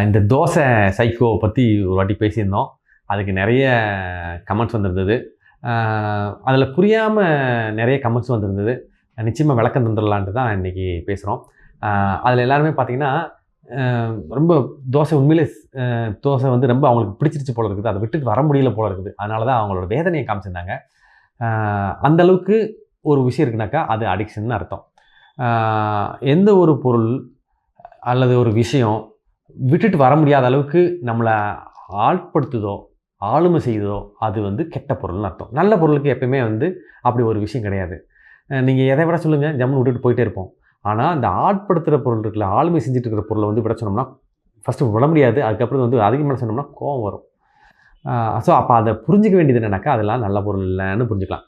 இந்த தோசை சைக்கோவை பற்றி ஒரு வாட்டி பேசியிருந்தோம். அதுக்கு நிறைய கமெண்ட்ஸ் வந்திருந்தது. அதில் புரியாமல் நிறைய கமெண்ட்ஸ் வந்திருந்தது. நிச்சயமாக விளக்கம் தந்துடலான்ட்டு தான் இன்றைக்கி பேசுகிறோம். அதில் எல்லாருமே பார்த்திங்கன்னா ரொம்ப தோசை உண்மையிலே தோசை வந்து ரொம்ப அவங்களுக்கு பிடிச்சிருச்சு போல இருக்குது. அதை விட்டுட்டு வர முடியல போல இருக்குது. அதனால தான் அவங்களோட வேதனையை காமிச்சிருந்தாங்க. அந்தளவுக்கு ஒரு விஷயம் இருக்குனாக்கா அது அடிக்ஷன்னு அர்த்தம். எந்த ஒரு பொருள் அல்லது ஒரு விஷயம் விட்டுட்டு வர முடியாத அளவுக்கு நம்மளை ஆட்படுத்துதோ ஆளுமை செய்ததோ அது வந்து கெட்ட பொருள்னு அர்த்தம். நல்ல பொருளுக்கு எப்பயுமே வந்து அப்படி ஒரு விஷயம் கிடையாது. நீங்கள் எதை விட சொல்லுங்கள், ஜம்முன்னு விட்டுட்டு போயிட்டே இருப்போம். ஆனால் அந்த ஆட்படுத்துகிற பொருள் இருக்குல்ல, ஆளுமை செஞ்சுட்டு இருக்கிற பொருளை வந்து விட சொன்னோம்னா ஃபஸ்ட்டு விட முடியாது. அதுக்கப்புறம் வந்து அதிகமாக சொன்னோம்னா கோவம் வரும். ஸோ அப்போ அதை புரிஞ்சிக்க வேண்டியது என்னன்னாக்கா அதெல்லாம் நல்ல பொருள் இல்லைன்னு புரிஞ்சுக்கலாம்.